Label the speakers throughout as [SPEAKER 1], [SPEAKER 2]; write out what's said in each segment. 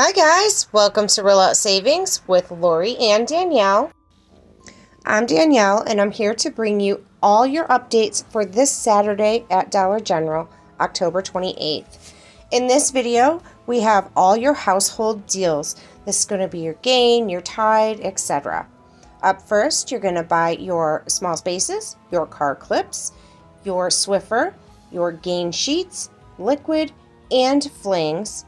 [SPEAKER 1] Hi guys, welcome to Real Out Savings with Lori and Danielle. I'm Danielle and I'm here to bring you all your updates for this Saturday at Dollar General, October 28th. In this video, we have all your household deals. This is going to be your Gain, your Tide, etc. Up first, you're going to buy your small spaces, your car clips, your Swiffer, your Gain sheets, liquid, and flings.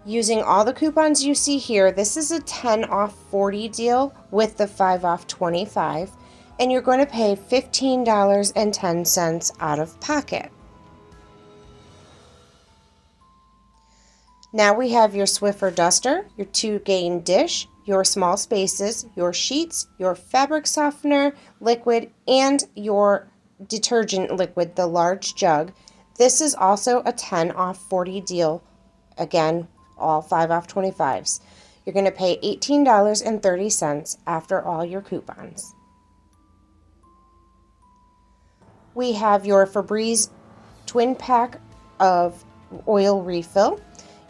[SPEAKER 1] Using all the coupons you see here, this is a 10 off 40 deal with the 5 off 25, and you're going to pay $15.10 out of pocket. Now we have your Swiffer duster, your 2 Gain dish, your small spaces, your sheets, your fabric softener liquid, and your detergent liquid, the large jug. This is also a 10 off 40 deal. Again, all 5 off 25s. You're going to pay $18.30 after all your coupons. We have your Febreze twin pack of oil refill,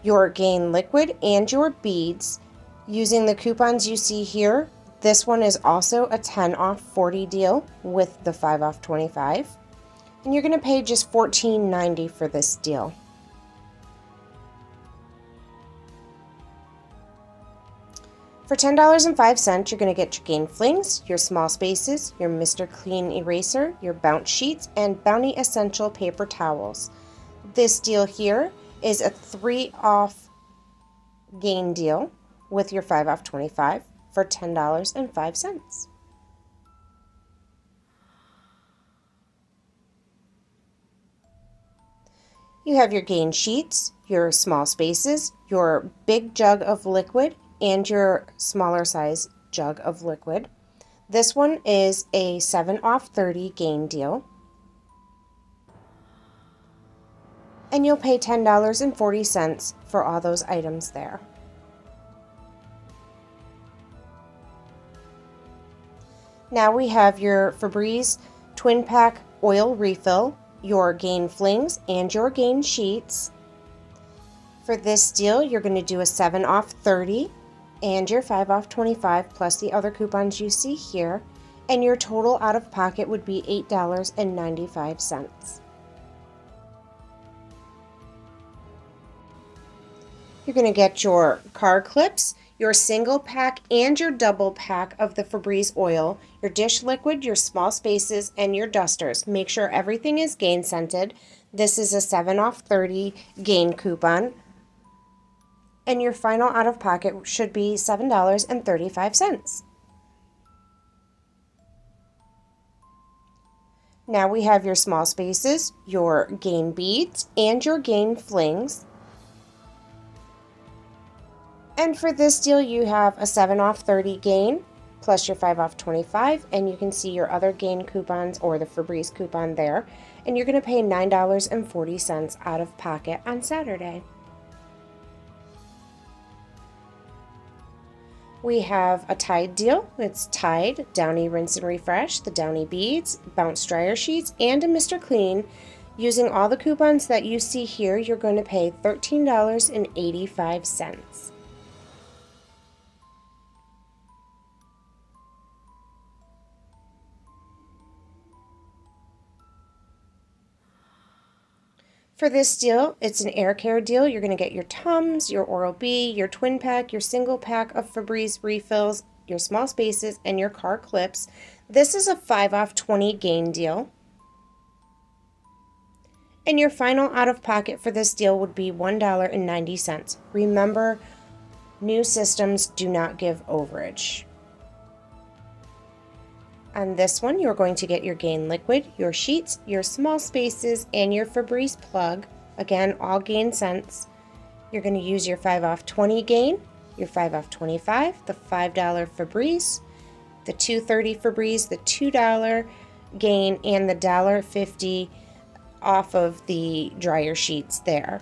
[SPEAKER 1] your Gain liquid, and your beads. Using the coupons you see here, this one is also a 10 off 40 deal with the 5 off 25. And you're going to pay just $14.90 for this deal. For $10.05, you're going to get your Gain flings, your small spaces, your Mr. Clean eraser, your Bounce sheets, and Bounty Essential paper towels. This deal here is a 3 off Gain deal with your 5 off 25 for $10.05. You have your Gain sheets, your small spaces, your big jug of liquid, and your smaller size jug of liquid. This one is a 7 off 30 Gain deal. And you'll pay $10.40 for all those items there. Now we have your Febreze twin pack oil refill, your Gain flings, and your Gain sheets. For this deal, you're going to do a 7 off 30 and your 5 off 25 plus the other coupons you see here, and your total out of pocket would be $8.95. You're going to get your car clips, your single pack and your double pack of the Febreze oil, your dish liquid, your small spaces, and your dusters. Make sure everything is Gain scented. This is a 7 off 30 Gain coupon. And your final out of pocket should be $7.35. Now we have your small spaces, your Gain beads, and your Gain flings. And for this deal, you have a 7 off 30 Gain plus your 5 off 25, and you can see your other Gain coupons or the Febreze coupon there. And you're going to pay $9.40 out of pocket on Saturday. We have a Tide deal. It's Tide, Downy Rinse and Refresh, the Downy Beads, Bounce Dryer Sheets, and a Mr. Clean. Using all the coupons that you see here, you're going to pay $13.85. For this deal, it's an air care deal. You're going to get your Tums, your Oral-B, your twin pack, your single pack of Febreze refills, your small spaces, and your car clips. This is a 5 off 20 Gain deal. And your final out of pocket for this deal would be $1.90. Remember, new systems do not give overage. On this one, you're going to get your Gain liquid, your sheets, your small spaces, and your Febreze plug. Again, all Gain scents. You're going to use your 5 off 20 Gain, your 5 off 25, the $5 Febreze, the $2.30 Febreze, the $2 Gain, and the $1.50 off of the dryer sheets there.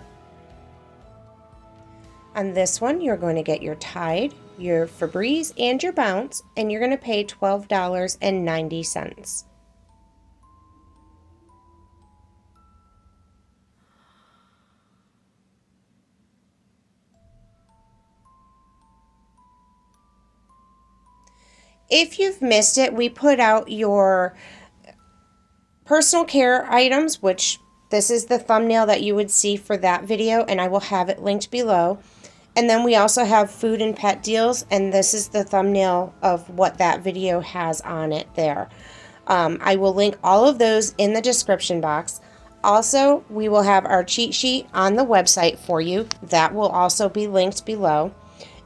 [SPEAKER 1] On this one, you're going to get your Tide, your Febreze, and your Bounce, and you're going to pay $12.90. If you've missed it, we put out your personal care items, which this is the thumbnail that you would see for that video, and I will have it linked below. And then we also have food and pet deals, and this is the thumbnail of what that video has on it there. I will link all of those in the description box. Also, we will have our cheat sheet on the website for you. That will also be linked below.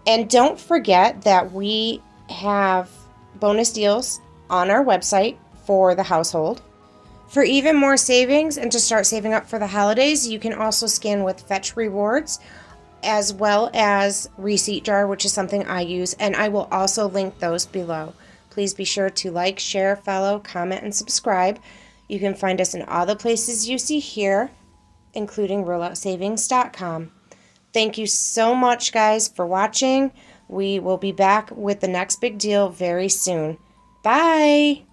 [SPEAKER 1] And don't forget that we have bonus deals on our website for the household. For even more savings and to start saving up for the holidays, you can also scan with Fetch Rewards, as well as Receipt Jar, which is something I use, and I will also link those below. Please be sure to like, share, follow, comment, and subscribe. You can find us in all the places you see here, including rolloutsavings.com. Thank you so much, guys, for watching. We will be back with the next big deal very soon. Bye!